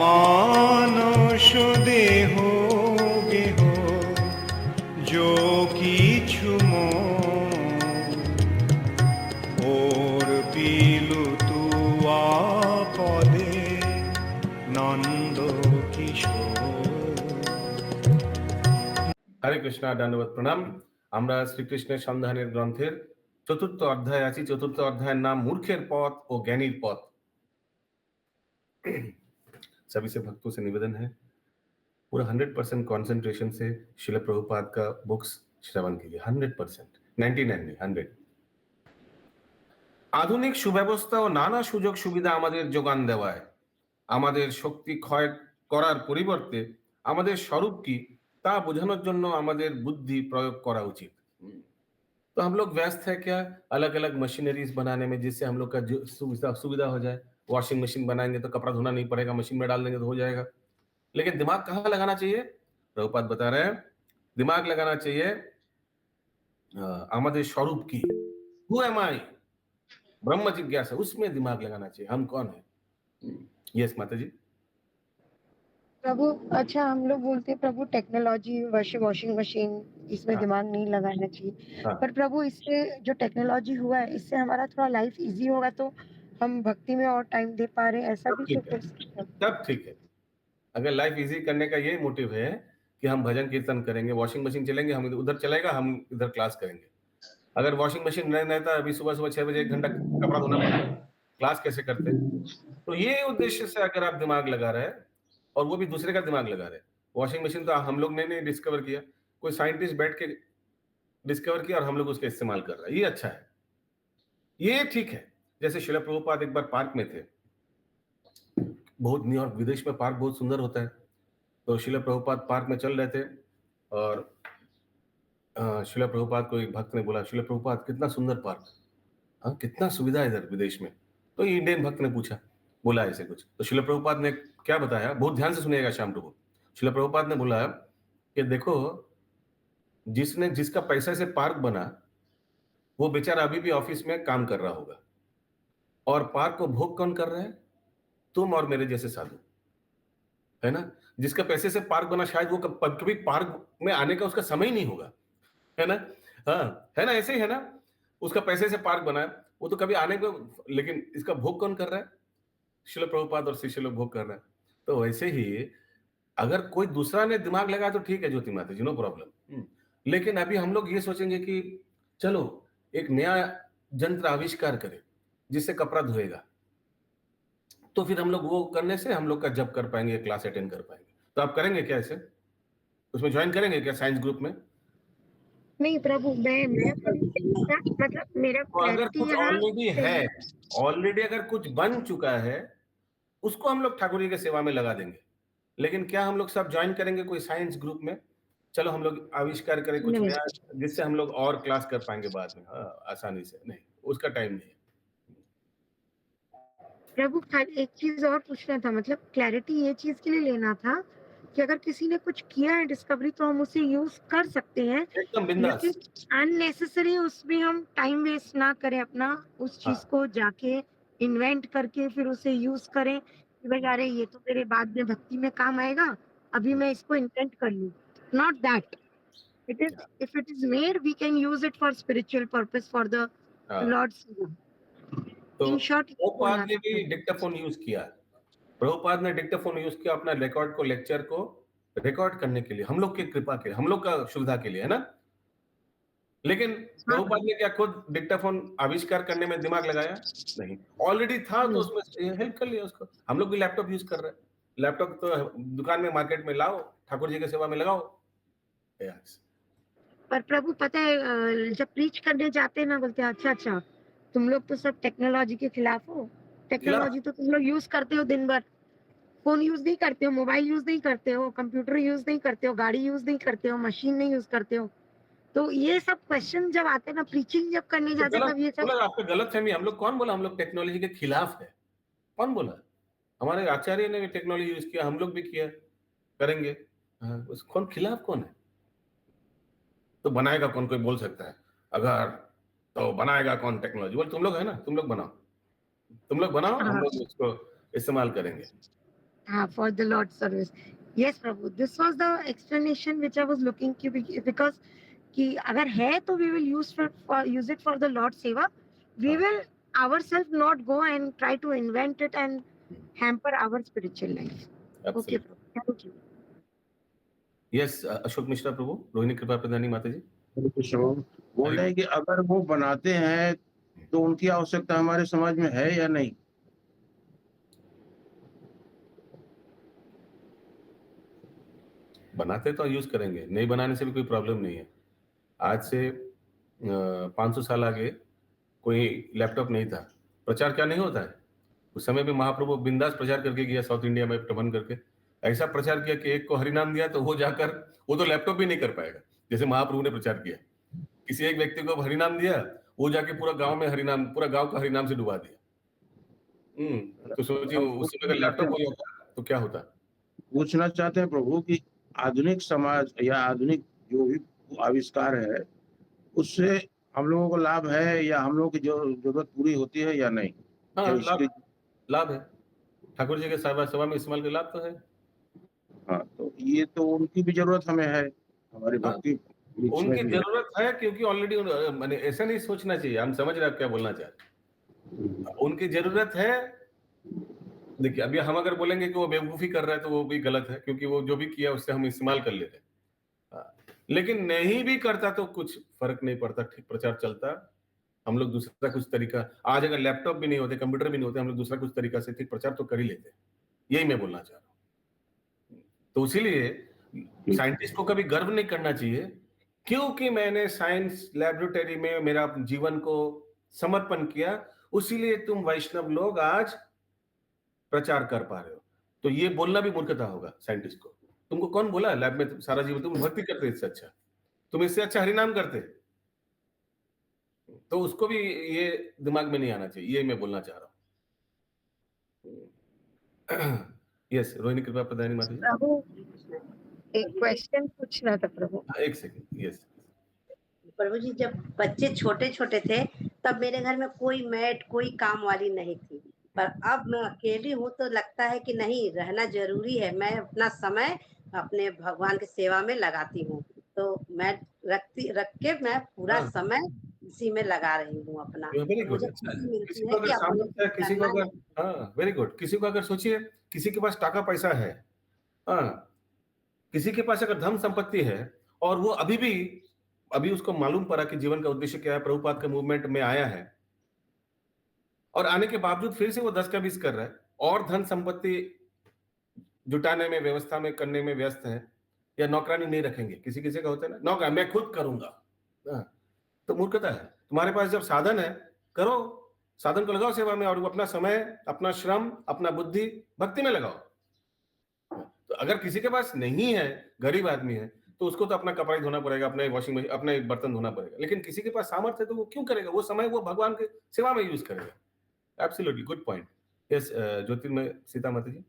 মানস দেহ গেহ যো কিছু ওর পিলু তুয়া পদে নন্দ কিশোর। হরে কৃষ্ণা, দণ্ডবত প্রণাম। আমরা শ্রীকৃষ্ণের সন্ধানের গ্রন্থের চতুর্থ অধ্যায় আছি। চতুর্থ অধ্যায়ের নাম মূর্খের পথ ও জ্ঞানীর পথ। सभी से भक्तों से निवेदन है पूरा 100% कंसंट्रेशन से शिल प्रभुपाद का बुक्स श्रवण कीजिए। 100%, 99 नहीं, 100। আধুনিক সুব্যবস্থা ও নানা সুযোগ সুবিধা আমাদের যোগান দেওয়ায় আমাদের শক্তি ক্ষয় করার পরিবর্তে আমাদের স্বরূপ কি তা বোঝানোর জন্য আমাদের বুদ্ধি প্রয়োগ করা উচিত। तो हम लोग व्यस्त है क्या अलग अलग मशीनरीज बनाने में, जिससे हम लोग का जो सुविधा हो जाए। वॉशिंग मशीन बनाएंगे तो कपड़ा धोना नहीं पड़ेगा, मशीन में डाल देंगे तो हो जाएगा। लेकिन दिमाग कहाँ लगाना चाहिए? प्रभुपाद बता रहे हैं दिमाग लगाना चाहिए আমাদের স্বরূপ কি, हु एम आई, ब्रह्म जिज्ञासा, उसमें दिमाग लगाना चाहिए। हम कौन है? यस माता जी। प्रभु अच्छा, हम लोग बोलते हैं प्रभु टेक्नोलॉजी वॉशिंग मशीन इसमें हाँ, दिमाग नहीं लगाना चाहिए, हाँ, पर प्रभु इससे जो टेक्नोलॉजी हुआ है इससे हमारा थोड़ा लाइफ इजी होगा तो हम भक्ति में और टाइम दे पा रहे हैं, ऐसा सब भी ठीक तो है, कर सकते हैं। सब ठीक है। अगर लाइफ इजी करने का ये मोटिव है कि हम भजन कीर्तन करेंगे, वॉशिंग मशीन चलेंगे, हम उधर चलेगा, हम इधर क्लास करेंगे। अगर वॉशिंग मशीन नहीं रहता, अभी सुबह सुबह 6 बजे 1 घंटा कपड़ा धोना पड़ता, क्लास कैसे करते? तो ये उद्देश्य से अगर आप दिमाग लगा रहे हैं, और वो भी दूसरे का दिमाग लगा रहे हैं। वॉशिंग मशीन तो हम लोग ने नहीं डिस्कवर किया, कोई साइंटिस्ट बैठ के डिस्कवर किया और हम लोग उसका इस्तेमाल कर रहे हैं। ये अच्छा है, ये ठीक है। जैसे शिला प्रभुपाद एक बार पार्क में थे, बहुत न्यूयॉर्क विदेश में पार्क बहुत सुंदर होता है। तो शिला प्रभुपाद पार्क में चल रहे थे और शिला प्रभुपाद को एक भक्त ने बोला, शिला प्रभुपाद कितना सुंदर पार्क, हाँ कितना सुविधा है इधर विदेश में। तो इंडियन भक्त ने पूछा, बोला ऐसे कुछ। तो शिला प्रभुपाद ने क्या बताया, बहुत ध्यान से सुनिएगा श्याम प्रभु। शिला प्रभुपाद ने बोला कि देखो, जिसका पैसे से पार्क बना वो बेचारा अभी भी ऑफिस में काम कर रहा होगा, और पार्क को भोग कौन कर रहा है? तुम और मेरे जैसे साधु, है ना। जिसका पैसे से पार्क बना शायद वो कभी पार्क में आने का उसका समय ही नहीं होगा, है ना। हाँ, है ना, ऐसे ही है ना। उसका पैसे से पार्क बना है, वो तो कभी आने को, लेकिन इसका भोग कौन कर रहा है? शिल प्रभुपाद और शिष्य लोग भोग कर रहे हैं। तो वैसे ही अगर कोई दूसरा ने दिमाग लगाया तो ठीक है ज्योति माता जी, नो प्रॉब्लम। लेकिन अभी हम लोग ये सोचेंगे कि चलो एक नया यंत्र आविष्कार करें जिससे कपड़ा धोएगा, तो फिर हम लोग वो करने से हम लोग का जब कर पाएंगे, क्लास अटेंड कर पाएंगे। तो आप करेंगे क्या ऐसे? उसमें ज्वाइन करेंगे क्या साइंस ग्रुप में? नहीं प्रभु, मैं मतलब मेरा तो अगर क्लैरिटी कुछ यहाँ ऑलरेडी है, ऑलरेडी अगर कुछ बन चुका है, उसको हम लोग ठाकुर जी की सेवा में लगा देंगे। लेकिन क्या हम लोग सब ज्वाइन करेंगे कोई साइंस ग्रुप में? चलो हम लोग आविष्कार करें कुछ नहीं नया जिससे हम लोग और क्लास कर पाएंगे बाद में, हाँ, आसानी से। नहीं, उसका टाइम नहीं है। प्रभु, एक चीज और पूछना था, मतलब क्लैरिटी ये चीज के लिए लेना था कि अगर किसी ने कुछ किया है डिस्कवरी तो हम उसे यूज कर सकते हैं, एकदम बिंदास। लेकिन अननेसेसरी उसमें हम टाइम वेस्ट ना करें अपना, उस चीज हाँ, को जाके इन्वेंट करके फिर उसे यूज करें कि भाई अरे ये तो मेरे बाद में भक्ति में काम आएगा, अभी मैं इसको इन्वेंट कर लूं। Not that, it is if it is made we can use it for spiritual purpose for the हाँ। लॉर्ड्स। तो इन शॉर्ट प्रभुपाद ने भी डिक्टाफोन यूज किया। प्रभुपाद ने डिक्टाफोन यूज किया अपना रिकॉर्ड को, लेक्चर को रिकॉर्ड करने के लिए, हम लोग की कृपा के लिए, हम लोग का सुविधा के लिए, है ना। लेकिन प्रभुपाद ने क्या खुद डिक्टाफोन आविष्कार करने में दिमाग लगाया? नहीं, ऑलरेडी था तो उसमें हेल्प कर लिया उसको। हम लोग भी लैपटॉप यूज कर रहे हैं, लैपटॉप तो दुकान में मार्केट में लाओ, ठाकुर जी की सेवा में लगाओ। यस। पर प्रभु पता है, जब प्रीच करने जाते हैं ना बोलते हैं अच्छा अच्छा तुम लोग तो सब टेक्नोलॉजी के खिलाफ हो, टेक्नोलॉजी तो तुम लोग यूज करते हो दिन भर, फोन यूज नहीं करते हो, मोबाइल यूज नहीं करते हो, कंप्यूटर यूज नहीं करते हो, गाड़ी यूज नहीं करते हो, मशीन नहीं यूज करते हो। तो ये सब क्वेश्चन जब आते हैं ना, प्रीचिंग जब करने तो जाते हैं गलत तब ये सब। बोला, आपका गलत फहमी। हम लोग कौन बोला हम लोग टेक्नोलॉजी के खिलाफ है? कौन बोला? हमारे आचार्य ने भी टेक्नोलॉजी यूज किया, हम लोग भी किया, करेंगे। हाँ, उस कौन खिलाफ कौन है? तो बनाएगा कौन, कोई बोल सकता है अगर, तो बनाएगा कौन टेक्नोलॉजी? बोल तुम लोग है ना, तुम लोग बनाओ, तुम लोग बनाओ, हम हाँ, लोग उसको इस्तेमाल करेंगे। for the Lord service. Yes, Prabhu. This was the explanation which I was looking to because कि अगर है तो we will use it for the Lord seva. We हाँ, will ourselves not go and try to invent it and hamper our spiritual life. Okay, absolutely. Prabhu. Thank you. Yes, Ashok Mishra Prabhu, Rohini Kripa Pradhani माता जी। बोल रहे हैं कि अगर वो बनाते हैं तो उनकी आवश्यकता हमारे समाज में है या नहीं? बनाते तो यूज करेंगे, नहीं बनाने से भी कोई प्रॉब्लम नहीं है। आज से 500 साल आगे कोई लैपटॉप नहीं था, प्रचार क्या नहीं होता है? उस समय भी महाप्रभु बिंदास प्रचार करके गया, साउथ इंडिया में भ्रमण करके ऐसा प्रचार किया कि एक को हरिनाम दिया तो वो जाकर वो तो लैपटॉप भी नहीं कर पाएगा जैसे महाप्रभु ने प्रचार किया। किसी एक व्यक्ति को हरिनाम दिया, वो जाके पूरा गांव में हरिनाम, पूरा गांव का हरिनाम से डुबा दिया। तो सोचिए उस समय अगर लैपटॉप हो जाता तो क्या होता। पूछना चाहते हैं प्रभु कि आधुनिक समाज या आधुनिक जो भी आविष्कार है उससे हम लोगों को लाभ है या हम लोगों की जो जरूरत पूरी होती है या नहीं? हाँ, क्या लाभ इसके लाभ है, ठाकुर जी के सभा में इस्तेमाल के लाभ तो है। हाँ, तो ये तो उनकी भी जरूरत हमें है, हमारी हाँ, भक्ति बीच में उनकी भी है। जरूरत है क्योंकि ऑलरेडी मैंने ऐसा नहीं सोचना चाहिए, हम समझ रहे हैं आप क्या बोलना चाह रहे। उनकी जरूरत है। देखिए अभी हम अगर बोलेंगे कि वो बेवकूफी कर रहा है तो वो भी गलत है, क्योंकि वो जो भी किया उससे हम इस्तेमाल कर लेते हैं। लेकिन नहीं भी करता तो कुछ फर्क नहीं पड़ता, ठीक प्रचार चलता। हम लोग दूसरा कुछ तरीका, आज अगर लैपटॉप भी नहीं होते, कंप्यूटर भी नहीं होते, हम लोग दूसरा कुछ तरीका से ठीक प्रचार तो कर ही लेते। यही मैं बोलना चाह रहा हूँ। तो इसीलिए साइंटिस्ट को कभी गर्व नहीं करना चाहिए क्योंकि मैंने साइंस लैबोरेटरी में मेरा जीवन को समर्पण किया, उसीलिए तुम वैष्णव लोग आज प्रचार कर पा रहे हो। तो ये बोलना भी मूर्खता होगा साइंटिस्ट को। तुमको कौन बोला लैब में सारा जीवन तुम भक्ति करते, इससे अच्छा तुम इससे अच्छा हरिनाम करते। तो उसको भी ये दिमाग में नहीं आना चाहिए, ये मैं बोलना चाह रहा हूँ। यस, रोहिणी कृपा प्रधानी माता जी। प्रभु एक क्वेश्चन पूछना था प्रभु। एक सेकंड। यस प्रभु जी, जब बच्चे छोटे छोटे थे तब मेरे घर में कोई मैड, कोई काम वाली नहीं थी, पर अब मैं अकेली हूँ तो लगता है कि नहीं, रहना जरूरी है। मैं अपना समय अपने भगवान की सेवा में लगाती हूँ, तो मैं रख के मैं पूरा हाँ। समय इसी में लगा रही हूँ अपना। वेरी तो गुड, मुझे अच्छा है। खुशी किसी मिलती को है कि अगर अब सामर्थ्य है, मुझे किसी को करना अगर, हाँ वेरी गुड, किसी को अगर सोचिए किसी के पास टाका पैसा है, हाँ किसी के पास अगर धन संपत्ति है और वो अभी उसको मालूम पड़ा कि जीवन का उद्देश्य क्या है, प्रभुपाद के मूवमेंट में आया है, और आने के बावजूद फिर से वो 10 का 20 कर रहा है और धन संपत्ति जुटाने में, व्यवस्था में करने में व्यस्त है, या नौकरानी नहीं रखेंगे। किसी किसी का होता है ना, नौकरानी मैं खुद करूंगा, हाँ, तो मूर्खता है। तुम्हारे पास जब साधन है, करो, साधन को लगाओ सेवा में, और अपना समय, अपना श्रम, अपना बुद्धि भक्ति में लगाओ। तो अगर किसी के पास नहीं है, गरीब आदमी है, तो उसको तो अपना कपड़ा ही धोना पड़ेगा, अपने वॉशिंग मशीन, अपने बर्तन धोना पड़ेगा। लेकिन किसी के पास सामर्थ्य है तो वो क्यों करेगा? वो समय वो भगवान के सेवा में यूज करेगा। Absolutely good point. यस, ज्योतिर्मय सीता माता जी।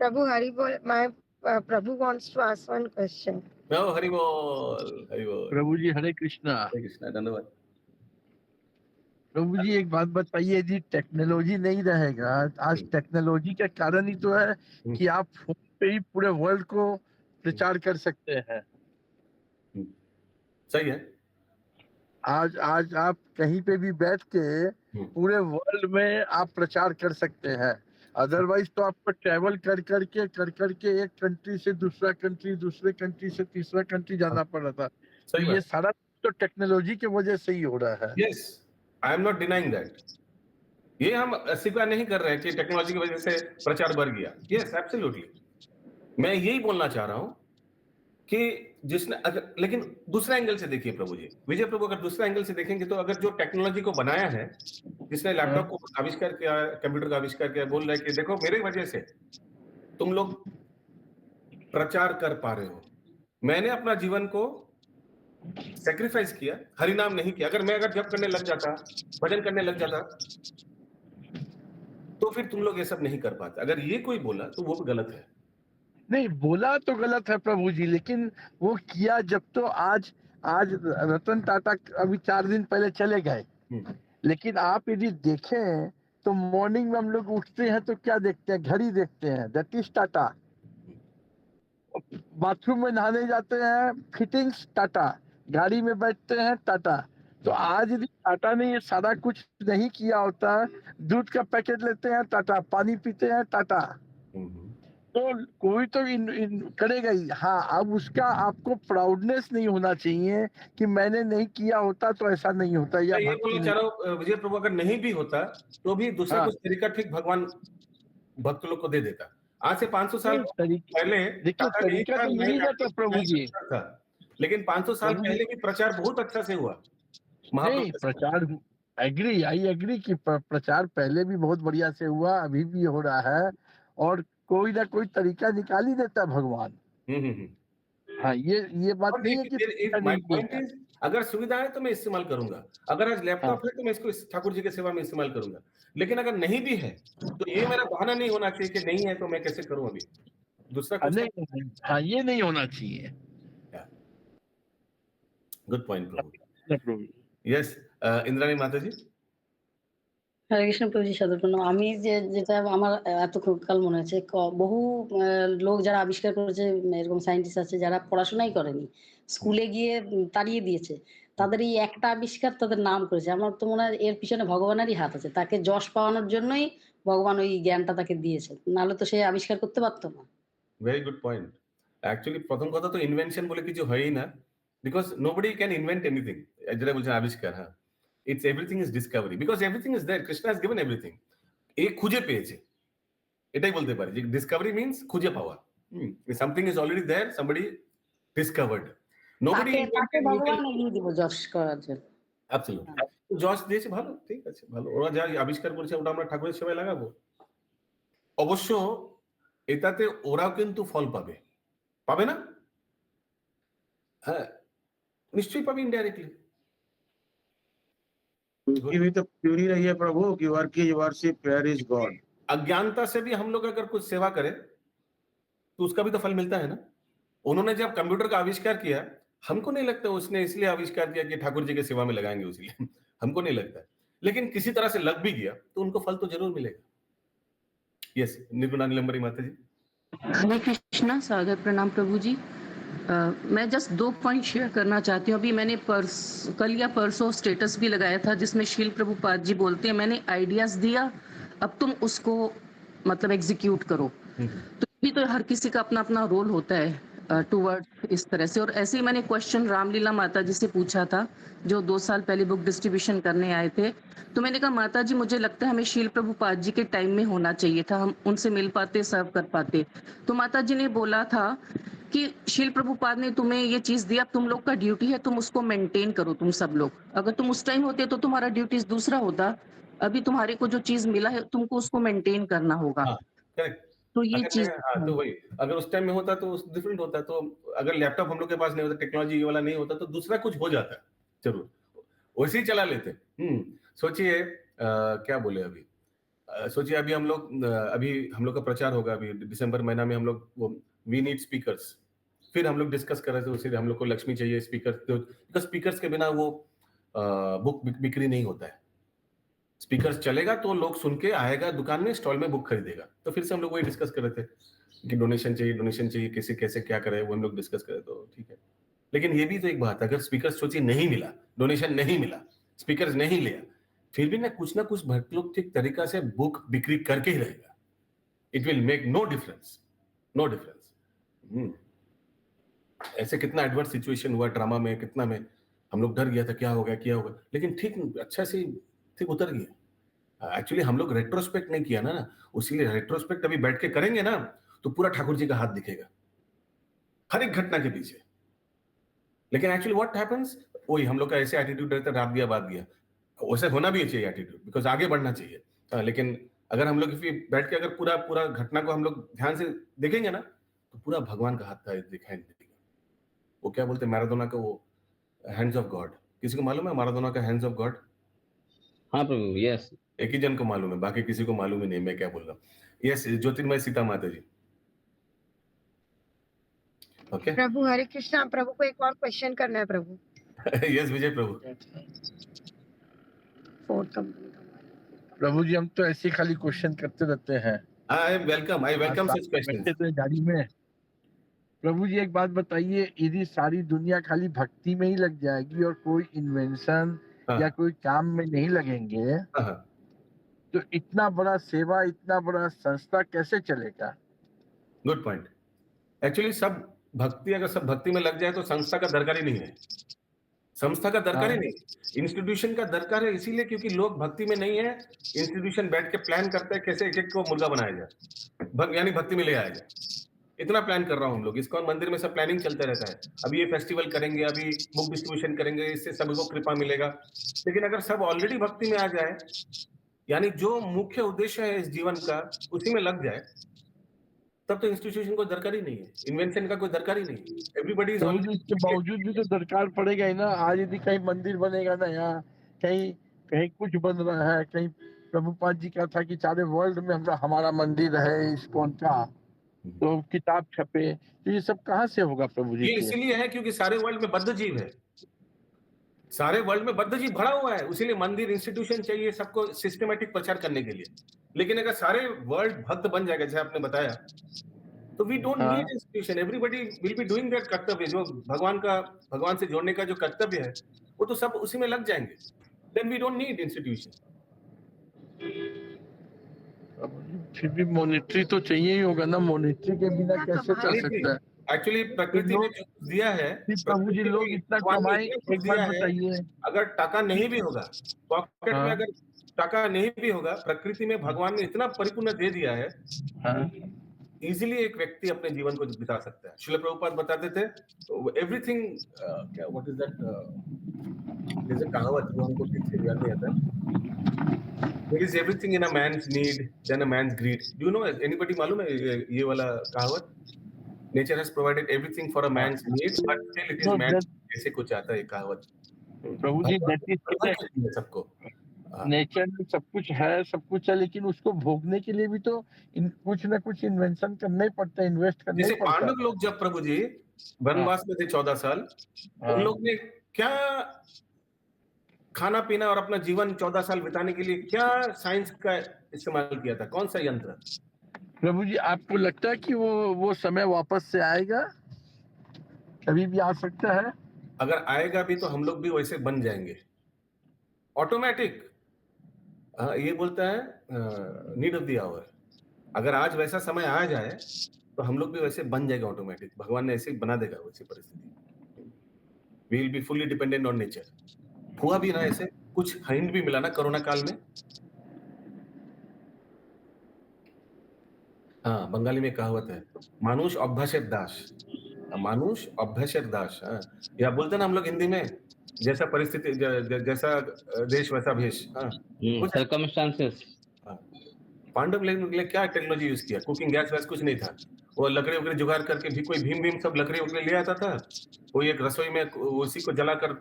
Prabhu Hari Bol, my Prabhu wants to ask one question. ओ हरि बोल, हरि बोल। प्रभु जी हरे कृष्णा। हरे कृष्णा, धन्यवाद। प्रभु जी एक बात बताइए, यदि टेक्नोलॉजी नहीं रहेगा, आज टेक्नोलॉजी का कारण ही तो है कि आप फोन पे ही पूरे वर्ल्ड को प्रचार कर सकते हैं। सही है। आज आप कहीं पे भी बैठ के पूरे वर्ल्ड में आप प्रचार कर सकते हैं। अदरवाइज तो आपको ट्रैवल कर करके एक कंट्री से दूसरा कंट्री, दूसरे कंट्री से तीसरा कंट्री जाना पड़ रहा था। तो ये सारा तो टेक्नोलॉजी की वजह से ही हो रहा है। Yes, I am not denying that. ये हम स्वीकार नहीं कर रहे हैं कि टेक्नोलॉजी की वजह से प्रचार बढ़ गया। Yes, absolutely. मैं यही बोलना चाह रहा हूं कि जिसने अगर, लेकिन दूसरा एंगल से देखिए प्रभु जी, विजय प्रभु, अगर दूसरा एंगल से देखेंगे तो अगर जो टेक्नोलॉजी को बनाया है, जिसने लैपटॉप को आविष्कार किया, कंप्यूटर का आविष्कार किया, बोल रहा है कि देखो मेरे वजह से तुम लोग प्रचार कर पा रहे हो। मैंने अपना जीवन को सेक्रीफाइस किया, हरिनाम नहीं किया। अगर मैं जप करने लग जाता, भजन करने लग जाता, तो फिर तुम लोग ये सब नहीं कर पाते। अगर ये कोई बोला तो वो भी गलत है। नहीं, बोला तो गलत है प्रभु जी, लेकिन वो किया जब तो आज रतन टाटा अभी 4 दिन पहले चले गए, लेकिन आप यदि देखें तो मॉर्निंग में हम लोग उठते हैं तो क्या देखते हैं, घड़ी देखते हैं, दैट इज टाटा। बाथरूम में नहाने जाते हैं, फिटिंग्स टाटा। गाड़ी में बैठते हैं टाटा। तो आज यदि टाटा ने ये सारा कुछ नहीं किया होता, दूध का पैकेट लेते हैं टाटा, पानी पीते हैं टाटा, तो कोई तो करेगा ही। हाँ, अब उसका आपको प्राउडनेस नहीं होना चाहिए कि मैंने नहीं किया होता तो ऐसा नहीं होता, या मैं ये भक्ति बोलना नहीं। चाह रहा हूँ विजय प्रभु, अगर नहीं भी होता तो भी दूसरा हाँ, कुछ तरीका ठीक भगवान भक्त लोग को दे देता। आज से 500 साल नहीं, पहले देखिए टाटा नहीं तरीका था, तो नहीं मिल जाता प्रभु जी। था, लेकिन 500 साल प्रभु जी, पहले भी प्रचार बहुत अच्छा से हुआ महाप्रभु नहीं के समय। प्रचार, एग्री, आई एग्री कि प्रचार पहले भी बहुत बढ़िया से हुआ, अभी भी हो रहा है, और कोई ना कोई तरीका निकाल ही देता है भगवान। हम्म। हाँ, ये बात और नहीं है कि तरीका माय नहीं पॉइंट किया। इज, अगर सुविधा है तो मैं इस्तेमाल करूंगा, अगर आज हाँ, लैपटॉप है तो मैं इसको ठाकुर जी की सेवा में इस्तेमाल करूंगा, लेकिन अगर नहीं भी है तो ये मेरा बहाना नहीं होना चाहिए कि नहीं है तो मैं कैसे करूं अभी, दूसरा कुछ नहीं नहीं, हाँ, ये नहीं होना चाहिए। गुड पॉइंट प्रभु। प्रभु, यस, इंद्राणी माता जी। হরে কৃষ্ণ প্রভুজি সদর্পণ। আমি যেটা আমার এতকাল মনে হচ্ছে বহু লোক যারা আবিষ্কার করেছে, এরকম সায়েন্টিস্ট আছে যারা পড়াশোনাই করেনি, স্কুলে গিয়ে তাড়িয়ে দিয়েছে, তাদের এই একটা আবিষ্কার তাদের নাম করেছে। আমার তো মনে হয় এর পিছনে ভগবানেরই হাত আছে, তাকে যশ পাওয়ানোর জন্যই ভগবান ওই জ্ঞানটা তাকে দিয়েছে, নাহলে তো সে আবিষ্কার করতে পারতো না। Very good point. অ্যাকচুয়ালি প্রথম কথা তো ইনভেনশন বলে কিছু হয়ই না, because nobody can invent anything. যেটা বলছেন আবিষ্কার, হ্যাঁ, it's everything is discovery, because everything is there, Krishna has given everything. এ খুঁজে পেয়েছে, এটাই বলতে পারি যে ডিসকভারি মিন্স খুঁজে পাওয়া। Something is already there, somebody discovered, nobody তাকে ইনভেন্টেড, ইউ ক্যান ভগবান এগিয়ে দিব যশ করার জন্য। অ্যাবসলিউটলি। যশ দিয়েছে, ভালো, ঠিক আছে, ভালো, ওরা যা আবিষ্কার করেছে ওটা আমরা ঠাকুরের সেবায় লাগাবো। অবশ্য এটাতে ওরাও কিন্তু ফল পাবে, পাবে না? হ্যাঁ, নিশ্চয়ই পাবে ইনডাইরেক্টলি। उनकी भी तो थ्योरी रही है प्रभु कि work is worship, prayer is God. अज्ञानता से भी हम लोग अगर कुछ सेवा करें तो उसका भी तो फल मिलता है ना। उन्होंने जब कंप्यूटर का आविष्कार किया, हमको नहीं लगता उसने इसलिए आविष्कार किया कि ठाकुर जी की सेवा में लगाएंगे उसलिए हमको नहीं लगता, लेकिन किसी तरह से लग भी गया तो उनको फल तो जरूर मिलेगा। यस, निर्गुणा नीलंबरी माता जी। हरे कृष्णा, सादर प्रणाम प्रभु जी। मैं जस्ट 2 पॉइंट शेयर करना चाहती हूँ। अभी मैंने कल या परसों स्टेटस भी लगाया था जिसमें शील प्रभुपाद जी बोलते हैं, मैंने आइडियाज दिया, अब तुम उसको मतलब एग्जीक्यूट करो। तो भी तो हर किसी का अपना अपना रोल होता है टुवर्ड इस तरह से। और ऐसे ही मैंने क्वेश्चन रामलीला माता जी से पूछा था जो 2 साल पहले बुक डिस्ट्रीब्यूशन करने आए थे। तो मैंने कहा माता जी मुझे लगता है हमें शील प्रभुपाद जी के टाइम में होना चाहिए था, हम उनसे मिल पाते, सर्व कर पाते। तो माता जी ने बोला था कि शील प्रभुपाद ने तुम्हें ये चीज दी, अब तुम लोग का ड्यूटी है तुम उसको मेंटेन करो। तुम सब लोग अगर तुम उस टाइम होते तो तुम्हारा ड्यूटीज दूसरा होता, अभी तुम्हारे को जो चीज मिला है तुमको उसको मेंटेन करना होगा। हाँ, करेक्ट। तो ये चीज तो वही, अगर उस टाइम में होता तो डिफरेंट होता। तो अगर लैपटॉप हम लोग के पास नहीं होता, टेक्नोलॉजी ये वाला नहीं होता, तो दूसरा कुछ हो जाता जरूर, वैसे ही चला लेते। सोचिए क्या बोले अभी, सोचिए अभी हम लोग का प्रचार होगा, अभी दिसंबर महीना में हम लोग वो वी नीड स्पीकर्स, फिर हम लोग डिस्कस कर रहे थे उसी, हम लोग को लक्ष्मी चाहिए स्पीकर, बिकॉज स्पीकर्स के बिना वो बुक बिक्री नहीं होता है। स्पीकर्स चलेगा तो लोग सुन के आएगा दुकान में, स्टॉल में बुक खरीदेगा। तो फिर से हम लोग वही डिस्कस कर रहे थे कि डोनेशन चाहिए, कैसे कैसे क्या करे, वो हम लोग डिस्कस करें। तो ठीक है, लेकिन ये भी तो एक बात है, अगर स्पीकर सोचिए नहीं मिला, डोनेशन नहीं मिला, स्पीकर नहीं लिया, फिर भी ना कुछ भक्त लोग ठीक तरीका से बुक बिक्री करके ही रहेगा। It will make no difference, no difference. ऐसे कितना एडवर्स सिचुएशन हुआ ड्रामा में, कितना में हम लोग डर गया था क्या होगा, लेकिन ठीक अच्छा से ठीक उतर गया। एक्चुअली हम लोग रेट्रोस्पेक्ट नहीं किया ना, उसीलिए रेट्रोस्पेक्ट अभी बैठ के करेंगे ना तो पूरा ठाकुर जी का हाथ दिखेगा हर एक घटना के पीछे। लेकिन एक्चुअली व्हाट हैपेंस, वही हम लोग का ऐसे एटीट्यूड रहता है, रात गया बात गया, वैसे होना भी चाहिए एटीट्यूड, बिकॉज आगे बढ़ना चाहिए। लेकिन अगर हम लोग बैठ के अगर पूरा घटना को हम लोग ध्यान से देखेंगे ना तो पूरा भगवान का हाथ दिखाई देगा। वो क्या बोलते हैं मैराडोना का, वो हैंड्स ऑफ गॉड, किसी को मालूम है मैराडोना का हैंड्स ऑफ गॉड? हाँ प्रभु, यस। एक ही जन को मालूम है, बाकी किसी को मालूम ही नहीं मैं क्या बोल रहा हूँ। यस, ज्योतिर्मय सीता माता जी। ओके प्रभु हरे कृष्णा, प्रभु को एक और क्वेश्चन करना है प्रभु। यस विजय प्रभु। फोर्थ कंपनी का प्रभु जी हम तो ऐसे ही खाली क्वेश्चन करते रहते हैं। आई वेलकम आज साथ सच में बैठे क्वेश्चंस। थे गाड़ी में। प्रभु जी एक बात बताइए, यदि सारी दुनिया खाली भक्ति में ही लग जाएगी और कोई इन्वेंशन या हाँ कोई काम में नहीं लगेंगे, हाँ हाँ, तो इतना बड़ा सेवा, इतना बड़ा संस्था कैसे चलेगा? Good point. एक्चुअली सब भक्ति, अगर सब भक्ति में लग जाए तो संस्था का दरकार ही नहीं है, संस्था का दरकार ही हाँ, नहीं, इंस्टीट्यूशन का दरकार है। इसीलिए क्योंकि लोग भक्ति में नहीं है, इंस्टीट्यूशन बैठ के प्लान करते हैं कैसे एक एक को मुर्गा बनाया जाए, यानी भक्ति में ले आया जाए। इतना प्लान कर रहा हूँ हम लोग, इस्कॉन मंदिर में सब प्लानिंग चलता रहता है। अभी ये फेस्टिवल करेंगे, अभी बुक डिस्ट्रीब्यूशन करेंगे, इससे सभी को कृपा मिलेगा। लेकिन अगर सब ऑलरेडी भक्ति में आ जाए, यानी जो मुख्य उद्देश्य है इस जीवन का उसी में लग जाए, तब तो इंस्टीट्यूशन को दरकार ही नहीं है, इन्वेंशन का कोई दरकार ही नहीं। एवरीबडी इज प्रभु जी इसके ऑलरेडी। बावजूद भी तो दरकार पड़ेगा ही ना। आज यदि कहीं मंदिर बनेगा ना, यहाँ कहीं कहीं कुछ बन रहा है, कहीं प्रभुपाद जी का था कि सारे वर्ल्ड में हमारा मंदिर है इस्कॉन का, तो किताब छपे, तो ये सब कहाँ से होगा प्रभु जी ये के? इसीलिए है क्योंकि सारे वर्ल्ड में बद्ध जीव है, सारे वर्ल्ड में बद्ध जीव भरा हुआ है, इसीलिए मंदिर इंस्टीट्यूशन चाहिए सबको सिस्टमेटिक प्रचार करने के लिए। लेकिन अगर सारे वर्ल्ड भक्त बन जाएगा जैसे आपने बताया, तो वी डोंट हाँ। Need institution, everybody will be doing that कर्तव्य, जो भगवान से जोड़ने का जो कर्तव्य है वो तो सब उसी में लग जाएंगे। Then we don't need institution. Prabhu ji फिर भी मॉनिटरी तो चाहिए ही होगा ना, मॉनिटरी के बिना कैसे चल सकता है? एक्चुअली प्रकृति ने जो दिया है, प्रभु जी लोग इतना भगवान ने कमाए, इतना कुछ एक बात दिया है, बताइए। अगर टाका नहीं भी होगा पॉकेट में, हाँ। अगर टाका नहीं भी होगा, प्रकृति में भगवान ने इतना परिपूर्ण दे दिया है, हाँ। इजीली एक व्यक्ति अपने जीवन को बिता सकता है। श्रील प्रभुपाद बताते थे एवरीथिंग, क्या व्हाट इज दैट, जैसे कहावत जो हमको ठीक से याद नहीं आता, there is everything in a man's need then a man's greed. Do you know, anybody मालूम है ये वाला कहावत? Nature has provided everything for a man's need but still it is man, ऐसे कुछ आता है कहावत। प्रभु जी दैट सबको नेचर में सब कुछ है, सब कुछ है, लेकिन उसको भोगने के लिए भी तो कुछ ना कुछ इन्वेंशन करना ही पड़ता है, इन्वेस्ट करना जैसे ही पड़ता है। पांडव लोग जब प्रभु जी वनवास में थे 14 साल, उन लोग ने क्या खाना पीना और अपना जीवन 14 साल बिताने के लिए क्या साइंस का इस्तेमाल किया था, कौन सा यंत्र? प्रभु जी आपको लगता है कि वो समय वापस से आएगा? कभी भी आ सकता है। अगर आएगा भी तो हम लोग भी वैसे बन जाएंगे ऑटोमेटिक। ये बोलता है नीड ऑफ द आवर। अगर आज वैसा समय आ जाए तो हम लोग भी वैसे बन जाएगा ऑटोमेटिक, भगवान ने ऐसे बना देगा वैसी परिस्थिति। We will be fully dependent on nature. हुआ भी ना ऐसे, कुछ हिंट भी मिला ना कोरोना काल में। हाँ, बंगाली में कहावत है, मानुष अभ्यासेर दास, मानुष अभ्यासेर दास। या बोलते ना हम लोग हिंदी में, जैसा परिस्थिति जैसा देश वैसा भेष। सर्कमस्टांसेस। पांडव लोग ने क्या टेक्नोलॉजी यूज किया? कुकिंग गैस वैस कुछ नहीं था, वो लकड़ी वकड़ी जुगाड़ करके भी, कोई भीम सब लकड़ी वकड़ी ले आता था, कोई एक रसोई में उसी को जलाकर,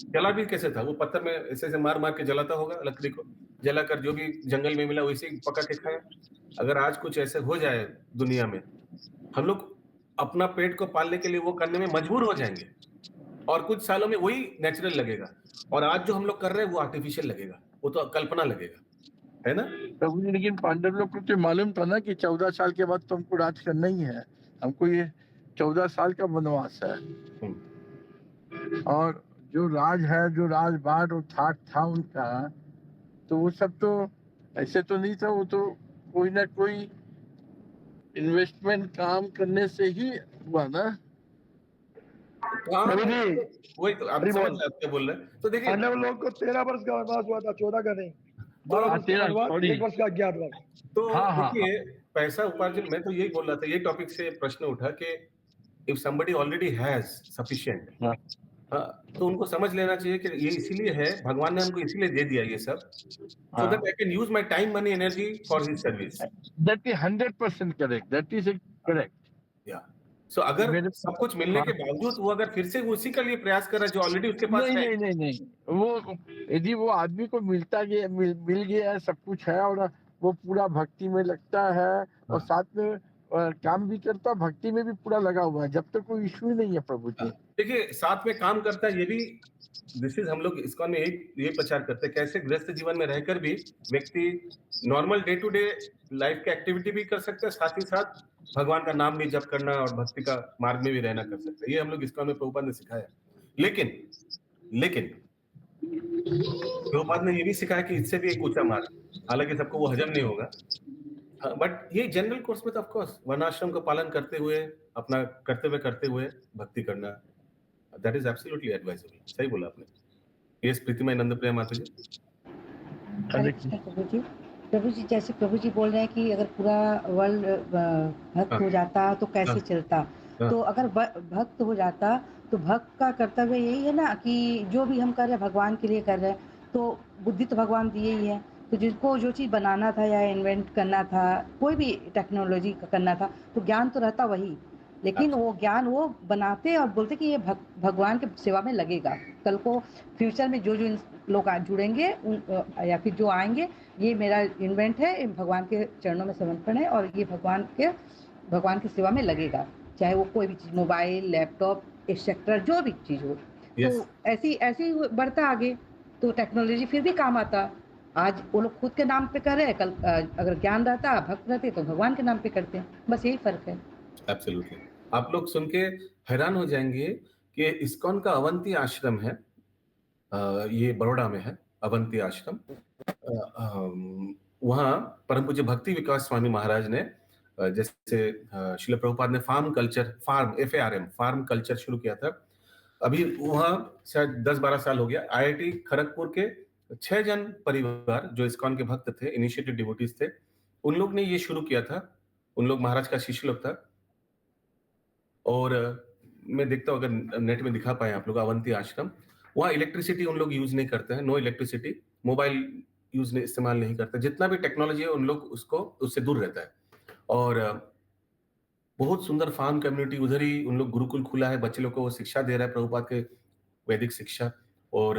जला भी कैसे था, वो पत्थर में ऐसे ऐसे मार मार के जलाता होगा, लकड़ी को जलाकर जो भी जंगल में मिला वैसे ही पका के खाया। अगर आज कुछ ऐसे हो जाए दुनिया में, हम लोग अपना पेट को पालने के लिए वो करने में मजबूर हो जाएंगे, और कुछ सालों में वही नेचुरल लगेगा, और आज जो हम लोग कर रहे हैं वो आर्टिफिशियल लगेगा, वो तो कल्पना लगेगा, है ना प्रभु जी? लेकिन पांडव लोग को तो मालूम था ना कि 14 साल के बाद तो हमको राज करना ही है, हमको ये 14 साल का वनवास है, और जो राज है, जो राजबाट और ठाट था उनका, तो वो सब तो ऐसे तो नहीं था, वो तो कोई ना कोई इन्वेस्टमेंट काम करने से ही हुआ ना। वही तो आप समझ रहे, क्या बोल रहे हैं। तो देखिए पांडव लोग को 13 वर्ष का वनवास हुआ था, 14 का नहीं, 12 वर्ष का वनवास, 1 वर्ष का अज्ञातवास। तो देखिए पैसा उपार्जन, मैं तो यही बोल रहा था, ये टॉपिक से प्रश्न उठा कि if somebody already has sufficient, तो उनको समझ लेना चाहिए कि ये इसीलिए है, भगवान ने हमको इसीलिए दे दिया ये सब, so that I can use my time, money, energy for his service. That is 100% correct. That is correct. Yeah. So अगर सब कुछ मिलने के बावजूद वो अगर फिर से उसी के लिए प्रयास कर रहा है जो ऑलरेडी उसके पास है, नहीं, वो यदि वो आदमी को मिल गया है, सब कुछ है, और वो पूरा भक्ति में लगता है, और साथ में काम भी करता, भक्ति में भी पूरा लगा हुआ है, जब तक कोई इश्यू ही नहीं है प्रभु जी। देखिए साथ में काम करता है, ये भी दिस इज हम लोग इस्कॉन में ये प्रचार करते हैं कैसे गृहस्थ जीवन में रहकर भी व्यक्ति normal day to day life की एक्टिविटी भी कर सकते हैं, साथ ही साथ भगवान का नाम भी जप करना और भक्ति का मार्ग में भी रहना कर सकते हैं। ये हम लोग इस्कॉन में प्रभुपाद ने सिखाया। लेकिन लेकिन प्रभुपाद ने ये भी सिखाया कि इससे भी एक ऊंचा मार्ग, हालांकि सबको वो हजम नहीं होगा, बट ये जनरल कोर्स में तो ऑफ कोर्स वर्णाश्रम का पालन करते हुए अपना कर्तव्य करते हुए भक्ति करना, दैट इज एब्सोल्युटली एडवाइजेबल। सही बोला आपने। ये प्रीतिमय नंद प्रिया माता जी। हरे कृष्ण प्रभु जी जैसे प्रभु जी बोल रहे हैं कि अगर पूरा वर्ल्ड भक्त हो जाता तो कैसे चलता, तो अगर भक्त हो जाता तो भक्त का कर्तव्य यही है ना कि जो भी हम कर रहे हैं भगवान के लिए कर रहे हैं, तो बुद्धि तो भगवान दिए ही है, तो जिनको जो चीज़ बनाना था या इन्वेंट करना था, कोई भी टेक्नोलॉजी करना था, तो ज्ञान तो रहता वही, लेकिन वो ज्ञान वो बनाते और बोलते कि ये भगवान के सेवा में लगेगा। कल को फ्यूचर में जो जो लोग जुड़ेंगे या फिर जो आएंगे, ये मेरा इन्वेंट है, भगवान के चरणों में समर्पण है और ये भगवान की सेवा में लगेगा, चाहे वो कोई भी चीज़, मोबाइल, लैपटॉप, एक्सेट्रा, जो भी चीज़ हो। तो ऐसी बढ़ता आगे तो टेक्नोलॉजी फिर भी काम आता। आज वो लोग खुद के नाम पे कर रहे हैं, कल अगर ज्ञान रहता, भक्त रहते तो भगवान के नाम पे करते हैं, बस यही फर्क है। एब्सोल्युटली। आप लोग सुन के हैरान हो जाएंगे कि इस्कॉन का अवंती आश्रम है, ये बड़ौदा में है अवंती आश्रम। वहाँ परम पूज्य भक्ति विकास स्वामी महाराज ने जैसे श्रील प्रभुपाद ने फार्म कल्चर शुरू किया था। अभी वहाँ शायद 10-12 साल हो गया। IIT खड़गपुर के 6 जन परिवार जो इस्कॉन के भक्त थे, इनिशिएटेड डिवोटीज थे, उन लोग ने ये शुरू किया था। उन लोग महाराज का शिष्य लोग था। और मैं देखता हूँ अगर नेट में दिखा पाए आप लोग अवंती आश्रम, वहाँ इलेक्ट्रिसिटी उन लोग यूज नहीं करते हैं, नो इलेक्ट्रिसिटी, मोबाइल इस्तेमाल नहीं करते, जितना भी टेक्नोलॉजी है उन लोग उससे दूर रहता है। और बहुत सुंदर फार्म कम्युनिटी, उधर ही उन लोग गुरुकुल खुला है, बच्चे लोग को वो शिक्षा दे रहा है प्रभुपाद के वैदिक शिक्षा, और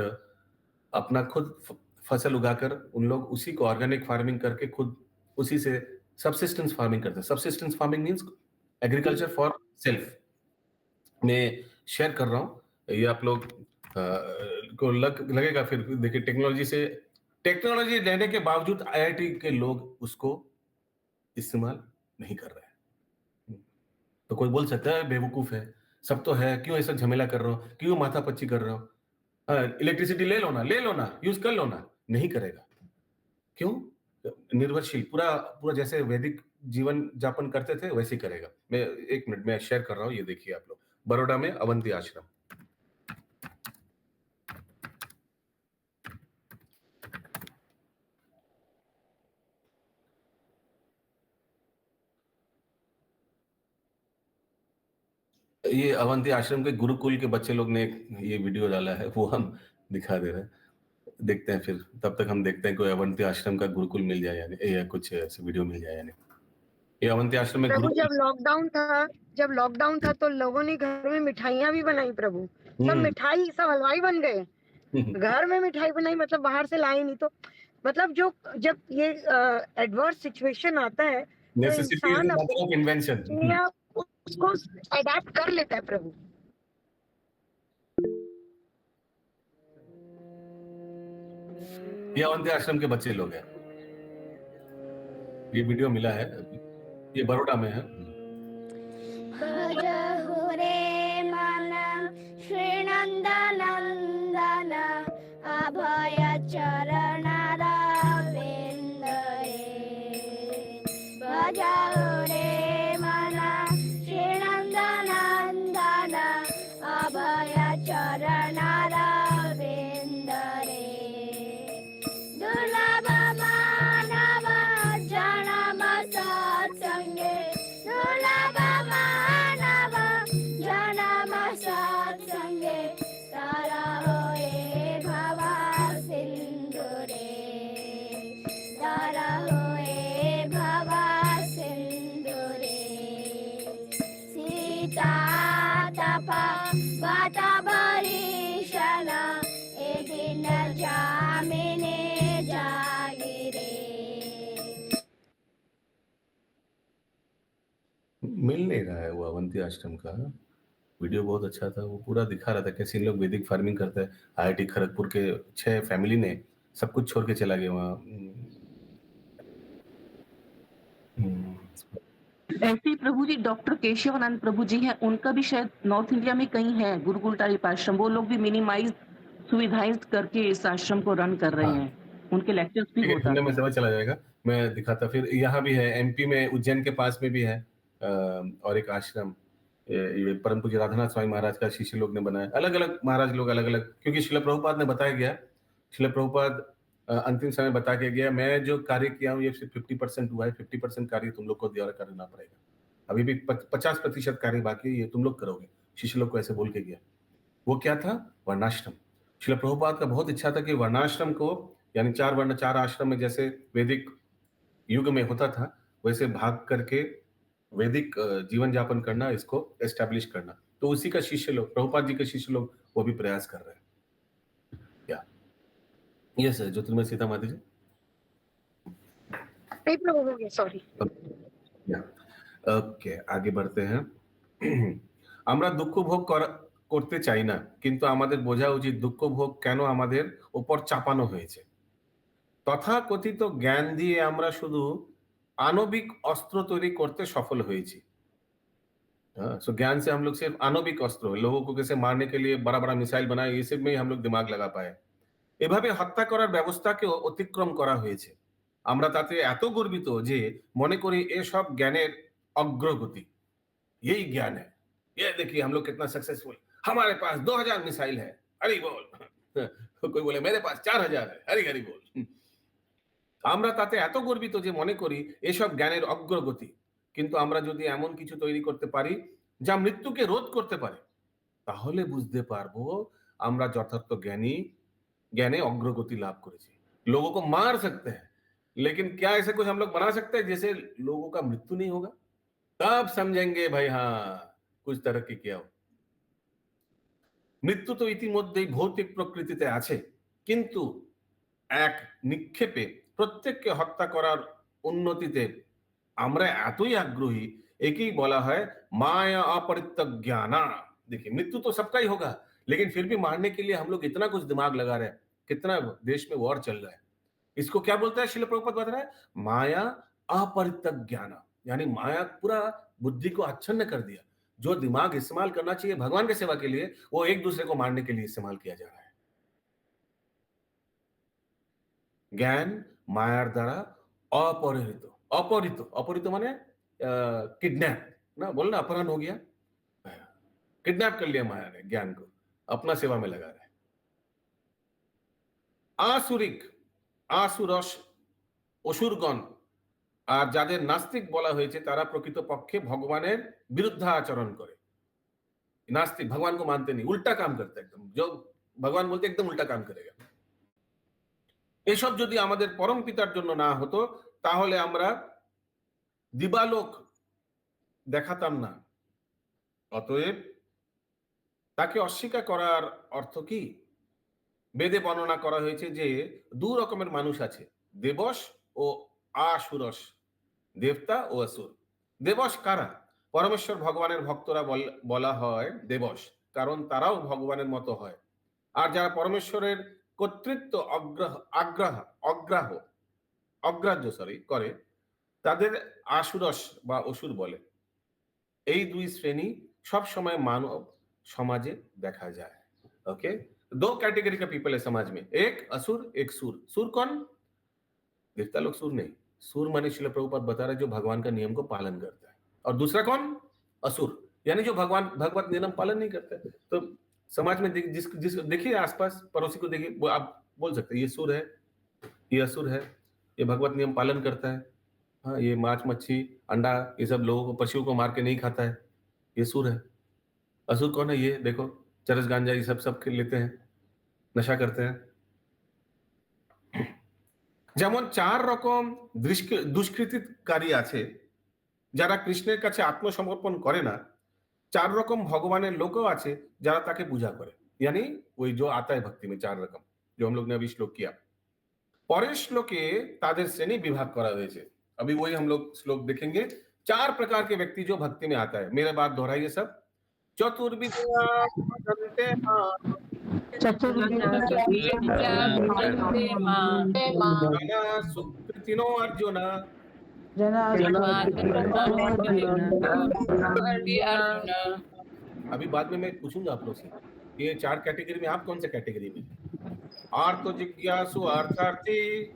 अपना खुद फसल उगाकर उन लोग उसी को ऑर्गेनिक फार्मिंग करके खुद उसी से सब्सिस्टेंस फार्मिंग करते हैं। Subsistence farming means agriculture for self. मैं शेयर कर रहा हूँ, ये आप लोग को लगेगा, फिर देखिए टेक्नोलॉजी रहने के बावजूद IIT के लोग उसको इस्तेमाल नहीं कर रहे हैं। तो कोई बोल सकता है बेवकूफ है, सब तो है, क्यों ऐसा झमेला कर रहा हो, क्यों माथा पच्ची कर रहा हो, इलेक्ट्रिसिटी ले लो ना, यूज कर लो ना। नहीं करेगा, क्यों? निर्भरशील, पूरा जैसे वैदिक जीवन जापन करते थे वैसे ही करेगा। मैं 1 मिनट में शेयर कर रहा हूँ, ये देखिए आप लोग, बड़ौदा में अवंती आश्रम। ये अवंती आश्रम के गुरुकुल के बच्चे लोग ने ये वीडियो डाला है, वो हम दिखा दे रहे हैं, देखते हैं। फिर तब तक हम देखते हैं कोई अवंती आश्रम का गुरुकुल मिल जाए या कुछ ऐसे वीडियो मिल जाए या नहीं। ये अवंती आश्रम में प्रभु जब लॉकडाउन था तो लोगों ने घर में मिठाइयाँ भी बनाई प्रभु, सब हलवाई बन गए। घर में मिठाई बनाई, मतलब बाहर से लाई नहीं। तो मतलब जब ये एडवर्स सिचुएशन आता है तो इंसान उसको अडैप्ट कर लेता है प्रभु। ये अवंती आश्रम के बच्चे लोग हैं, ये वीडियो मिला है, ये बड़ौदा में है। अभय चरण रे मन श्रीनंदनंदन अभय चरण दुर्लभ मानव जन्म सत्संगे, दुर्लभ मानव जन्म सत्संगे, तारा होए भव सिंधु रे, तारा होए भव सिंधु रे। सीता तपा बाता भरीषण ए दिन जामिने जागिरे। मिल नहीं रहा है वो अवंती आश्रम का वीडियो। बहुत अच्छा था, वो पूरा दिखा रहा था कैसे इन लोग वैदिक फार्मिंग करते हैं। IIT खड़गपुर के 6 फैमिली ने सब कुछ छोड़ के चला गया वहाँ। ऐसे ही प्रभु जी डॉक्टर केशवानंद प्रभु जी हैं, उनका भी शायद नॉर्थ इंडिया में कहीं है गुरुकुल टाइप आश्रम। वो लोग भी मिनिमाइज सुविधाएं करके इस आश्रम को रन कर रहे हैं। उनके लेक्चर्स भी होता सुनने है। में समझ चला जाएगा, मैं दिखाता। फिर यहाँ भी है MP में, उज्जैन के पास में भी है और एक आश्रम, ये परम पूज्य राधानाथ स्वामी महाराज का शिष्य लोग ने बनाया। अलग अलग महाराज लोग अलग अलग, क्योंकि शिला प्रभुपाद ने बताया गया, शिला प्रभुपाद अंतिम समय बता के गया, मैं जो कार्य किया हूँ ये सिर्फ 50% हुआ है, 50% कार्य तुम लोग को द्वारा करना पड़ेगा, अभी भी 50% कार्य बाकी है, ये तुम लोग करोगे। शिष्य लोग को ऐसे बोल के गया। वो क्या था? वर्णाश्रम। शिला प्रभुपाद का बहुत इच्छा था कि वर्णाश्रम को, यानी 4 वर्ण 4 आश्रम में जैसे वैदिक युग में होता था वैसे भाग करके वैदिक जीवन यापन करना, इसको एस्टैब्लिश करना। तो उसी का शिष्य लोग, प्रभुपाद जी के शिष्य लोग, वो भी प्रयास कर रहे हैं। क्या यस है ज्योतिर्मय सीता माता जी? नहीं प्रभु, हो गया, सॉरी। ওকে, আগে बढ़ते हैं। আমরা দুঃখ ভোগ করতে চাই না, কিন্তু আমাদের বোঝা উচিত দুঃখ ভোগ কেন আমাদের উপর চাপানো হয়েছে। তথাকথিত জ্ঞান দিয়ে আমরা শুধু आणविक अस्त्र तैयारी करते सफल হয়েছি। सो ज्ञान से हम लोग सिर्फ आणविक अस्त्र, लोगों को कैसे मारने के लिए बड़ा बड़ा मिसाइल बनाए, ये सब में ही हम लोग दिमाग लगा पाए। এভাবে হত্যা করার ব্যবস্থাকেও অতিক্রম করা হয়েছে। আমরা তাতে এত গর্বিত যে মনে করি এসব জ্ঞানের অগ্রগতি। यही ज्ञान है, ये देखिए हम लोग कितना सक्सेसफुल, हमारे पास 2000 मिसाइल है, हरि बोल। कोई बोले मेरे पास 4000 है, हरि हरि बोल। আমরা তাতে এত গর্বিত যে মনে করি এসব জ্ঞানের অগ্রগতি। কিন্তু আমরা যদি এমন কিছু তৈরি করতে পারি যা মৃত্যুকে রোধ করতে পারে, তাহলে বুঝতে পারবো আমরা যথার্थ ज्ञाने अग्रगति लाभ करेছি। लोगों को मार सकते हैं, लेकिन क्या ऐसे कुछ हम लोग बना सकते हैं जैसे लोगों का मृत्यु नहीं होगा? तब समझेंगे भाई हाँ कुछ तरक्की किया हो। মৃত্যু তো ইতিমধ্যেই ভৌতিক প্রকৃতিতে আছে, কিন্তু এক নিক্ষেপে প্রত্যেককে হত্যা করার উন্নতিতে আমরা এতই আগ্রহী, একেই বলা হয় माया अपरित्यज्ञाना। देखिए मृत्यु तो सबका ही होगा, लेकिन फिर भी मारने के लिए हम लोग इतना कुछ दिमाग लगा रहे हैं। कितना देश में वॉर चल रहा है, इसको क्या बोलता है शिला प्रभुपाद बता रहा है? माया अपरित्यज्ञाना, यानी माया पूरा बुद्धि को आच्छन्न कर दिया। जो दिमाग इस्तेमाल करना चाहिए भगवान की सेवा के लिए, वो एक दूसरे को मारने के लिए इस्तेमाल किया जा रहा है। ज्ञान मायार द्वारा अपहरित, अपहरित अपहरित माने किडनैप ना, बोलना अपहरण हो गया, किडनैप कर लिया माया ने ज्ञान को, अपना सेवा में लगा रहा है। আসুরিক, আসুরস, অসুরগণ আর যাদের নাস্তিক বলা হয়েছে তারা প্রকৃতপক্ষে ভগবানের বিরুদ্ধে আচরণ করে। नास्तिक भगवान को मानते नहीं, उल्टा काम करते हैं, एकदम जो भगवान बोलते एकदम उल्टा काम करेगा। এসব যদি আমাদের পরম পিতার জন্য না হতো তাহলে আমরা দিবালোক দেখাতাম না। অতএব তাকে অস্বীকার করার অর্থ কি? বেদে বর্ণনা করা হয়েছে যে 2 রকমের মানুষ আছে, দেবশ ও আসুরস, দেবতা ও আসুর। দেবশ কারা? পরমেশ্বর ভগবানের ভক্তরা বলা হয় দেবশ, কারণ তারাও ভগবানের মতো হয়। আর যারা পরমেশ্বরের কর্তৃত্ব অগ্রাহ্য করে তাদের আসুরস বা অসুর বলে। এই 2 শ্রেণী সব সময় মানব সমাজে দেখা যায়। ओके, 2 कैटेगरी का पीपल है समाज में, एक असुर एक सूर। सूर कौन? देवता लोग सूर नहीं, सूर माने शिला प्रभुपाद बता रहे जो भगवान का नियम को पालन करता है। और दूसरा कौन? असुर, यानी जो भगवत नियम पालन नहीं करता है। तो समाज में जिस देखिए आसपास पड़ोसी को देखिए, आप बोल सकते हैं ये सूर है, ये असुर है, ये भगवत नियम पालन करता है, हाँ ये मांस मच्छी अंडा ये सब लोगों को, पशुओं को मार के नहीं खाता है, ये सूर है। असुर कौन है? ये देखो चरस गांजा ये सब लेते हैं, नशा करते हैं। যেমন 4 রকম দুষ্কৃতিকারী আছে যারা কৃষ্ণের কাছে আত্মসমর্পণ করে না, 4 রকম ভগবানের লোকও আছে যারা তাকে পূজা করে, यानी वही जो आता है भक्ति में 4 रकम, जो हम लोग ने अभी श्लोक किया। পরের শ্লোকে তাদের শ্রেণী বিভাগ করা হয়েছে। अभी वही हम लोग श्लोक देखेंगे 4 प्रकार के व्यक्ति जो भक्ति में आता है, मेरे बात दोहराइए सब। चतुर्विद्या भजन्ते मां, जना सुकृतिनो अर्जुन। अभी बाद में मैं पूछूंगा आप लोग से, ये 4 कैटेगरी में आप कौन से कैटेगरी में? आर्त जिज्ञासु अर्थार्थी,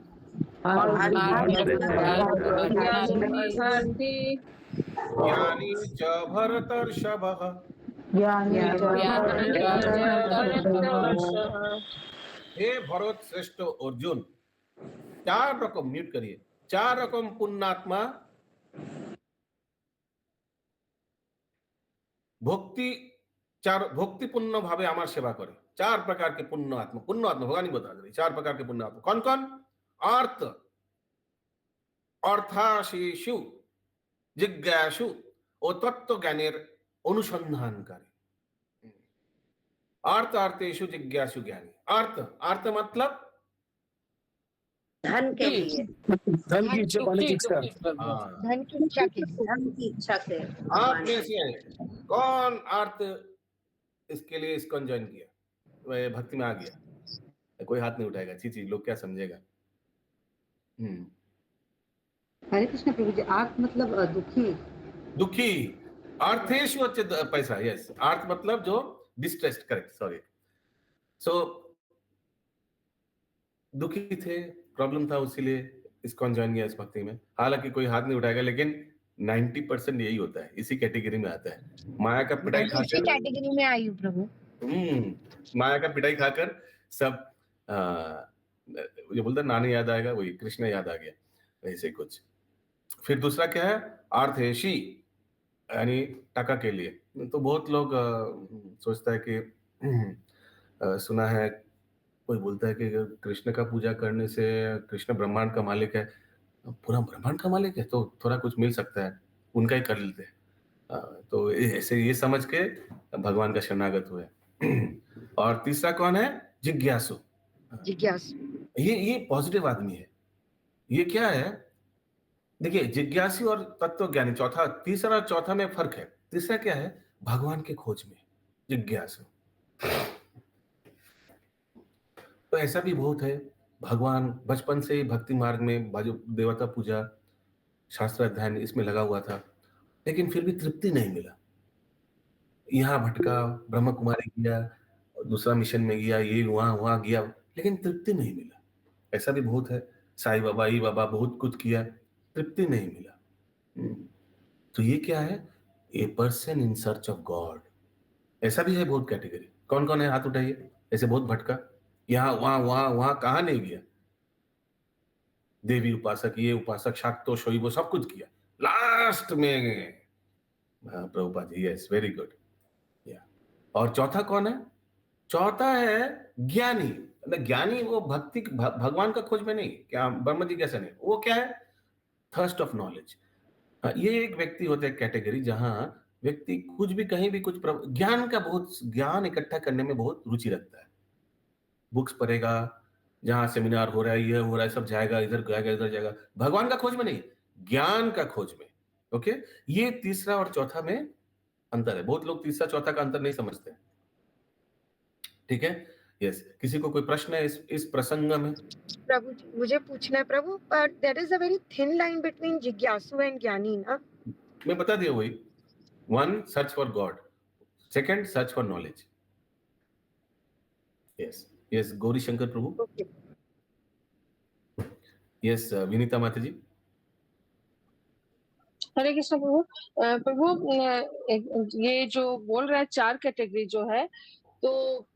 ज्ञानी च भरतर्षभः। हे भरत श्रेष्ठ अर्जुन, 4 रकम, म्यूट करिए, 4 रकम पुण्यात्मा भक्तिपूर्ण भावे आमार सेवा करे। 4 प्रकार के पुण्यात्मा भगवान बता रहे 4 प्रकार के पुण्यात्मा कौन कौन? अर्थ, अर्थाशीषु, जिज्ञासु और तत्व ज्ञानेर अनुसंधानकारी। अर्थ अर्थेषु जिज्ञासु ज्ञानी। अर्थ मतलब धन के लिए, धन की इच्छा पाने की इच्छा, धन की इच्छा के लिए, धन की इच्छा से। आप में से कौन अर्थ इसके लिए इसको ज्वाइन किया, वह भक्ति में आ गया? कोई हाथ नहीं उठाएगा, छी लोग क्या समझेगा। हरे कृष्ण प्रभु जी। आर्थ मतलब दुखी। अर्थेषु पैसा, यस, अर्थ मतलब जो डिस्ट्रेस्ड, करेक्ट, सॉरी। सो दुखी थे, प्रॉब्लम था, उसीलिए इसको ज्वाइन किया इस भक्ति में। हालांकि कोई हाथ नहीं उठाएगा, लेकिन 90% यही होता है, इसी कैटेगरी में आता है। माया का पिटाई खाकर, इसी कैटेगरी में आई हूँ प्रभु। माया का पिटाई खाकर सब जो बोलता नानी याद आएगा, वही कृष्ण याद आ गया, वैसे कुछ। फिर दूसरा क्या है? अर्थेषी, यानी टका के लिए। तो बहुत लोग सोचता है कि सुना है, कोई बोलता है कि कृष्ण का पूजा करने से कृष्ण ब्रह्मांड का मालिक है, पूरा ब्रह्मांड का मालिक है, तो थोड़ा कुछ मिल सकता है, उनका ही कर लेते हैं। तो ऐसे ये समझ के भगवान का शरणागत हुए। और तीसरा कौन है? जिज्ञासु। ये पॉजिटिव आदमी है। ये क्या है? देखिए, जिज्ञासु और तत्व ज्ञानी, तीसरा और चौथा में फर्क है। तीसरा क्या है? भगवान के खोज में जिज्ञासु। तो ऐसा भी बहुत है, भगवान बचपन से ही भक्ति मार्ग में, देवता पूजा, शास्त्र अध्ययन, इसमें लगा हुआ था, लेकिन फिर भी तृप्ति नहीं मिला। यहाँ भटका, ब्रह्म कुमारी गया, दूसरा मिशन में गया, ये वहां गया, लेकिन तृप्ति नहीं मिला। ऐसा भी बहुत है, साईं बाबा, ई बाबा, बहुत कुछ किया, तृप्ति नहीं मिला। तो ये क्या है? A person in search of God. ऐसा भी है बहुत कैटेगरी। कौन कौन है? हाथ उठाइए। ऐसे बहुत भटका, यहाँ वहां कहा नहीं गया, देवी उपासक, ये उपासक, शाक्तो, शोइबो, सब कुछ किया, लास्ट में Prabhupada ji, yes, very good. और चौथा कौन है? चौथा है ज्ञानी। ज्ञानी वो भक्ति, भगवान का खोज में नहीं, क्या ब्रह्म जी कैसे नहीं, वो क्या है? Thirst of knowledge. ये एक व्यक्ति होता है कैटेगरी, जहां व्यक्ति कुछ भी, कहीं भी कुछ ज्ञान का, बहुत ज्ञान इकट्ठा करने में बहुत रुचि रखता है। बुक्स पढ़ेगा, जहां सेमिनार हो रहा है, ये हो रहा है, सब जाएगा, इधर जाएगा, इधर जाएगा, भगवान का खोज में नहीं, ज्ञान का खोज में। ओके, ये तीसरा और चौथा में अंतर है। बहुत लोग तीसरा चौथा का अंतर नहीं समझते। ठीक है, यस। किसी को कोई प्रश्न है इस प्रसंग में? प्रभु जी, मुझे पूछना है Prabhu, but there is a very thin line between जिज्ञासु एंड ज्ञानी ना। मैं बता दिया वही। 1 search for God, 2 search for knowledge. Yes, Gauri Shankar Prabhu. Yes, Vinita माता जी। हरे कृष्ण प्रभु। प्रभु, ये जो बोल रहा है 4 कैटेगरी जो है, तो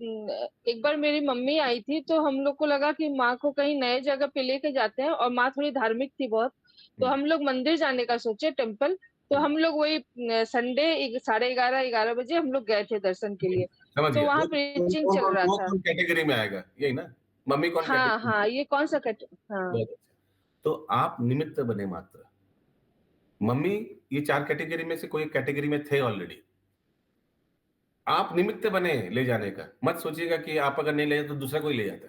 एक बार मेरी मम्मी आई थी, तो हम लोग को लगा कि माँ को कहीं नए जगह पे लेके जाते हैं, और माँ थोड़ी धार्मिक थी बहुत, तो हम लोग मंदिर जाने का सोचे, टेम्पल। तो हम लोग वही संडे 11:30 बजे हम लोग गए थे दर्शन के लिए। तो वहाँ प्रीचिंग चल रहा था। कौन कैटेगरी में आएगा, यही ना? मम्मी कौन? हाँ, ये कौन सा कैटेगरी? हाँ। तो आप निमित्त बने मात्र। मम्मी ये 4 कैटेगरी में से कोई कैटेगरी में थे ऑलरेडी, आप निमित्त बने ले जाने का। मत सोचिएगा कि आप अगर नहीं ले जाते तो दूसरा कोई ले जाता।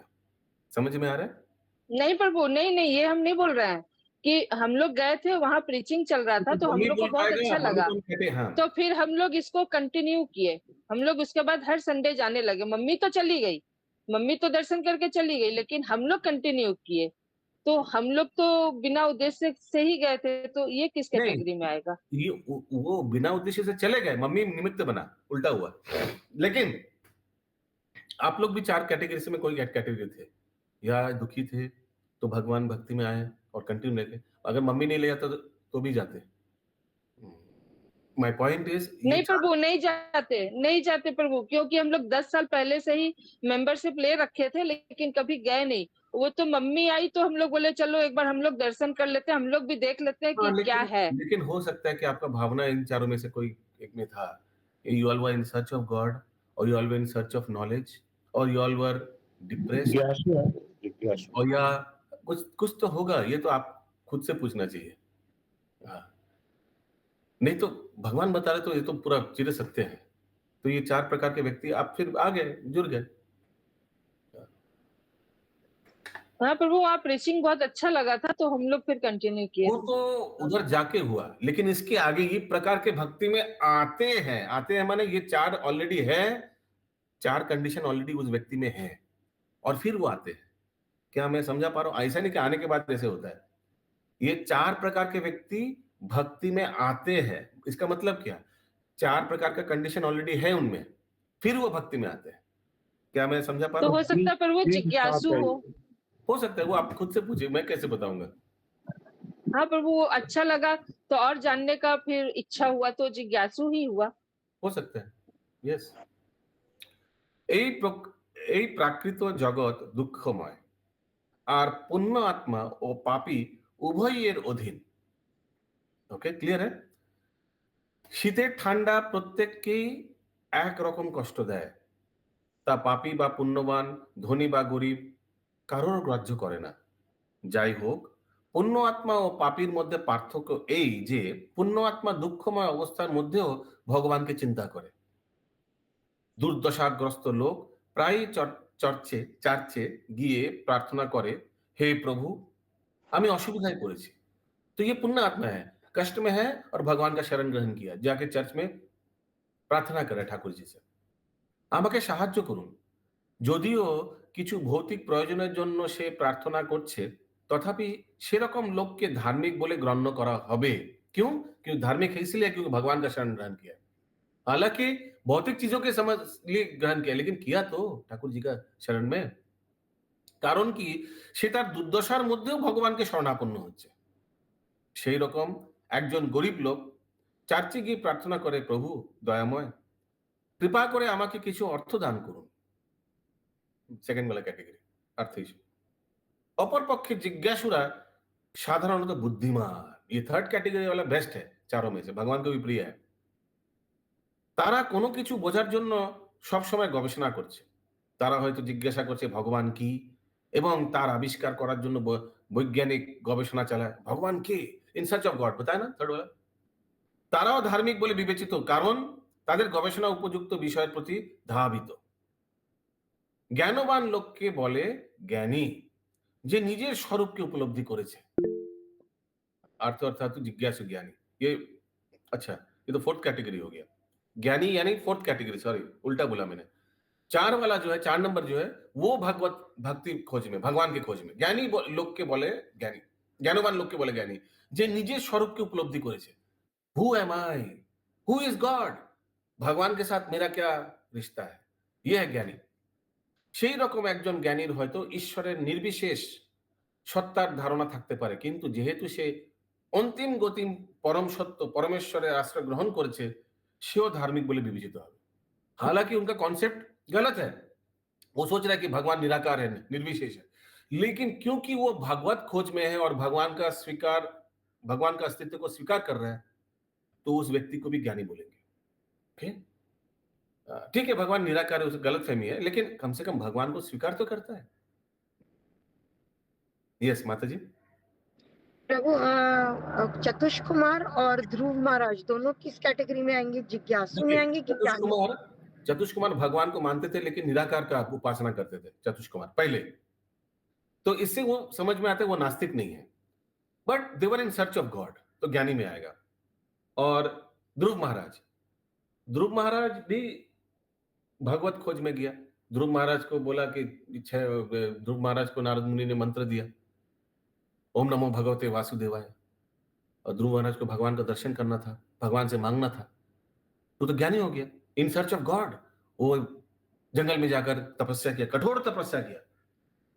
समझ में आ रहा है? नहीं प्रभु, नहीं, ये हम नहीं बोल रहे हैं। कि हम लोग गए थे, वहां प्रीचिंग चल रहा था, तो हम मम्मी लोग को बोल बहुत पाएगा, अच्छा हम लगा। तो कहते हैं, हाँ। तो फिर हम लोग इसको कंटिन्यू किए। हम लोग उसके बाद हर संडे जाने लगे। मम्मी तो चली गई, मम्मी तो दर्शन करके चली गई, लेकिन हम लोग कंटिन्यू किए। तो हम लोग तो बिना उद्देश्य से ही गए थे, तो ये किस नहीं, कैटेगरी में आएगा? ये वो बिना उद्देश्य से चले गए, मम्मी निमित्त बना, उल्टा हुआ। लेकिन आप लोग भी 4 कैटेगरी से में कोई कैटेगरी थे, या दुखी थे तो भगवान भक्ति में आए और कंटिन्यू लेके, अगर मम्मी नहीं ले जाता तो भी जाते। माय पॉइंट इज नहीं प्रभु, नहीं जाते प्रभु, क्योंकि हम लोग 10 साल पहले से ही मेंबरशिप ले रखे थे, लेकिन कभी गए नहीं। वो तो मम्मी आई तो हम लोग बोले चलो एक बार हम लोग दर्शन कर लेते हैं, हम लोग भी देख लेते हैं कि क्या है। लेकिन हो सकता है कि आपका भावना इन चारों में से कोई एक में था। You all were in search of God, और you all were in search of knowledge, और यू ऑल वर डिप्रेस्ड, और या कुछ तो होगा। ये तो आप खुद से पूछना चाहिए। हाँ, नहीं तो भगवान बता रहे तो ये तो पूरा चिर सत्य है। तो ये 4 प्रकार के व्यक्ति आप फिर आ गए, जुड़ गए। हाँ प्रभु, वहाँ प्रीचिंग बहुत अच्छा लगा था, तो हम लोग फिर कंटिन्यू किए। वो तो उधर जाके हुआ, लेकिन इसके आगे ये प्रकार के भक्ति में आते हैं माने ये 4 ऑलरेडी है, 4 कंडीशन ऑलरेडी उस व्यक्ति में है, और फिर वो आते हैं। क्या मैं समझा पा रहा हूं? ऐसा नहीं कि आने के बाद ऐसे होता है। ये 4 प्रकार के व्यक्ति भक्ति में आते हैं। इसका मतलब क्या? 4 प्रकार का कंडीशन ऑलरेडी है उनमें, फिर वो भक्ति में आते हैं। क्या मैं समझा पा रहा हूँ? तो हो सकता है प्रभु जिज्ञासु हो सकता है, वो आप खुद से पूछिए, मैं कैसे बताऊंगा। हाँ प्रभु, वो अच्छा लगा तो और जानने का फिर इच्छा हुआ, तो जिज्ञासु ही हुआ। हो सकता है, यस। এই প্রাকৃত জগৎ দুঃখময়, আর পুণ্য আত্মা ও পাপী উভয়ের অধীন। ওকে, ক্লিয়ার है? শীতের ঠান্ডা প্রত্যেককেই একরকম কষ্ট দেয়, তা পাপী বা পুণ্যবান, ধনী বা গরিব কারোর গ্রাহ্য করে না। যাই হোক, পুণ্য আত্মা ও পাপীর মধ্যে পার্থক্য এই যে পুণ্য আত্মা দুঃখময় অবস্থার মধ্যেও ভগবানকে চিন্তা করে। দুর্দশাগ্রস্ত লোক প্রায় চার্চে গিয়ে প্রার্থনা করে, हे प्रभु আমি অসুবিধায় পড়েছি। तो ये पुण्य आत्मा है, कष्ट में है और भगवान का शरण ग्रहण किया, जाके चर्च में प्रार्थना करे ठाकुर जी से, আমাকে সাহায্য করুন। যদিও কিছু ভৌতিক প্রয়োজনের জন্য সে প্রার্থনা করছে, तथापि সেরকম লোককে धार्मिक बोले गण्य करा হবে। क्यों? क्योंकि धार्मिक है इसलिए क्योंकि भगवान का शरण ग्रहण किया। हालांकि भौतिक चीजों के समझ लिए ग्रहण किया, लेकिन किया तो ठाकुर जी का शरण में। কারণ কি? সে তার দুর্দশার মধ্যেও ভগবানকে শরণাপন্ন হচ্ছে। সেই রকম একজন গরিব লোক চার্চে গিয়ে প্রার্থনা করে, প্রভু দয়াময়, কৃপা করে আমাকে কিছু অর্থ দান করুন। সেকেন্ড वाला कैटेगरी अर्थ इशू। অপর পক্ষে জিজ্ঞাসুরা সাধারণত বুদ্ধিমান। ये थर्ड कैटेगरी वाला बेस्ट है चारों में से, भगवान को भी प्रिय है। তারা কোনো কিছু বোঝার জন্য সব সময় গবেষণা করছে। তারা হয়তো জিজ্ঞাসা করছে ভগবান কি, এবং তার আবিষ্কার করার জন্য বৈজ্ঞানিক গবেষণা চালায়, ভগবান কে, ইন সার্চ অফ গড, बताया ना थर्ड वाला। তারাও ধার্মিক বলে বিবেচিত, কারণ তাদের গবেষণা উপযুক্ত বিষয়ের প্রতি ধাবিত। জ্ঞানবান লোককে বলে জ্ঞানী, যে নিজের স্বরূপকে উপলব্ধি করেছে। अर्थ अर्थात जिज्ञासु ज्ञानी। ये अच्छा, ये तो फोर्थ कैटेगरी हो गया। ज्ञानी यानी फोर्थ कैटेगरी, सॉरी उल्टा बोला मैंने। 4 वाला जो है, 4 नंबर जो है, वो भगवत भक्ति खोज में, भगवान के खोज में। ज्ञानी लोग के बोले ज्ञानी, ज्ञानवान लोग के बोले ज्ञानी, जे निजे स्वरूप की उपलब्धि करेছে। Who am I, who is God, भगवान के साथ मेरा क्या रिश्ता है, ये है ज्ञानी। সেই রকম একজন জ্ঞানীর হয়তো ঈশ্বরের নির্বিশেষ সত্তার ধারণা থাকতে পারে, কিন্তু যেহেতু সে অন্তিম গতিম परम सत्य परमेश्वरेर आश्रय ग्रहण करेছে, সেও धार्मिक बोले विवेचित হবে। हालांकि उनका कॉन्सेप्ट गलत है। वो सोच रहा है कि भगवान निराकार है, निर्विशेष है, लेकिन क्योंकि वो भगवत खोज में है और भगवान का अस्तित्व को स्वीकार कर रहा है, तो उस व्यक्ति को भी ज्ञानी बोलेंगे। ओके, ठीक है, भगवान निराकार है, उसे गलत फहमी है, लेकिन कम से कम भगवान को स्वीकार तो करता है। यस माता जी। प्रभु चतुष कुमार और ध्रुव महाराज दोनों किस कैटेगरी में आएंगे? जिज्ञासु में आएंगे कि ज्ञानी? चतुष कुमार भगवान को मानते थे, लेकिन निराकार का उपासना करते थे चतुष कुमार पहले। तो इससे वो समझ में आता है वो नास्तिक नहीं है। But they were in search of God, तो ज्ञानी में आएगा। और ध्रुव महाराज भी भगवत खोज में गया। ध्रुव महाराज को बोला कि ध्रुव महाराज को नारद मुनि ने मंत्र दिया, ओम नमो भगवते वासुदेवाय, और ध्रुव महाराज को भगवान का दर्शन करना था, भगवान से मांगना था, तो ज्ञानी हो गया। इन सर्च ऑफ गॉड वो जंगल में जाकर तपस्या किया, कठोर तपस्या किया।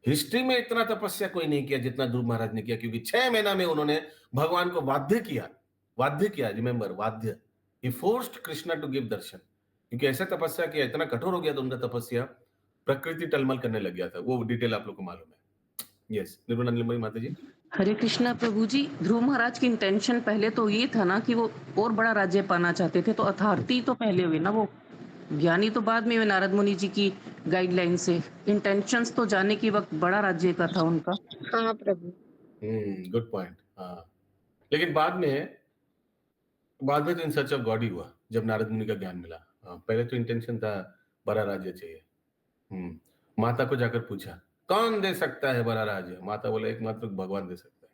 हिस्ट्री में इतना तपस्या कोई नहीं किया जितना ध्रुव महाराज ने किया, क्योंकि 6 महीना में उन्होंने भगवान को वाध्य किया, रिमेंबर, वाध्य। He forced Krishna to give darshan, क्योंकि ऐसा तपस्या किया, इतना कठोर हो गया था उनका तपस्या, प्रकृति टलमल करने लग गया था। वो डिटेल आप लोग को मालूम है। यस, निर्मला माता जी। हरे कृष्णा प्रभु जी, ध्रुव महाराज की इंटेंशन पहले तो ये था ना कि वो और बड़ा राज्य पाना चाहते थे, तो अथॉरिटी तो पहले हुई ना, वो ज्ञानी तो बाद में हुए नारद मुनि जी की गाइडलाइन से। इंटेंशंस तो जाने के वक्त बड़ा राज्य का था उनका। हाँ प्रभु। Good point. हाँ, लेकिन बाद में तो इन सर्च ऑफ गॉड ही हुआ जब नारद मुनि का ज्ञान मिला। पहले तो इंटेंशन था बड़ा राज्य चाहिए। माता को जाकर पूछा कौन दे सकता है बड़ा राज्य, माता बोला एकमात्र भगवान दे सकता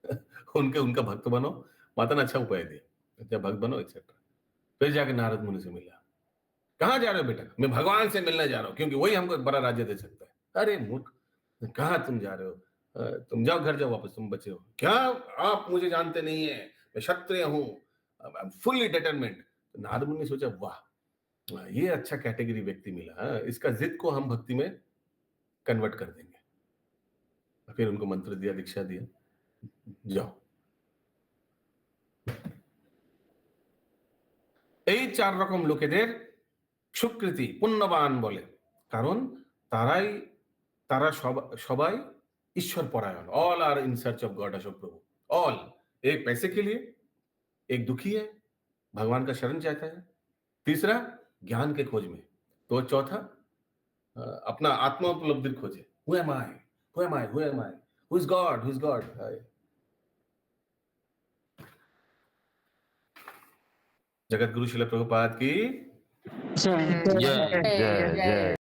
है। उनका भक्त बनो। माता ने अच्छा उपाय दिया, जब भक्त बनो एक्सेट्रा। फिर जाकर नारद मुनि से मिला, कहाँ जा रहे हो बेटा? मैं भगवान से मिलने जा रहा हूँ, क्योंकि वही हमको बड़ा राज्य दे सकता है। अरे मूर्ख, कहाँ तुम जा रहे हो? तुम जाओ, घर जाओ वापस, तुम बचे हो क्या? आप मुझे जानते नहीं है, मैं क्षत्रिय हूँ, फुल्ली डिटरमिन्ड। नारद मुनि ने सोचा, वाह, ये अच्छा कैटेगरी व्यक्ति मिला, इसका जिद को हम भक्ति में कन्वर्ट कर देंगे। फिर उनको मंत्र दिया, दीक्षा दिया, जाओ। এই 4 রকম লোকেদের সুকৃতি পুণ্যবান বলে, কারণ তারা সবাই ईश्वर परायण। All are in search of God, Ashok प्रभु। ऑल, एक पैसे के लिए, एक दुखी है, भगवान का शरण चाहता है, तीसरा ज्ञान के खोज में, तो चौथा अपना आत्मोपलब्धि खोजे। Who am I? Who am I? Who am I? Who is God? Who is God? Jagat Guru Srila Prabhupada की जय जय जय जय।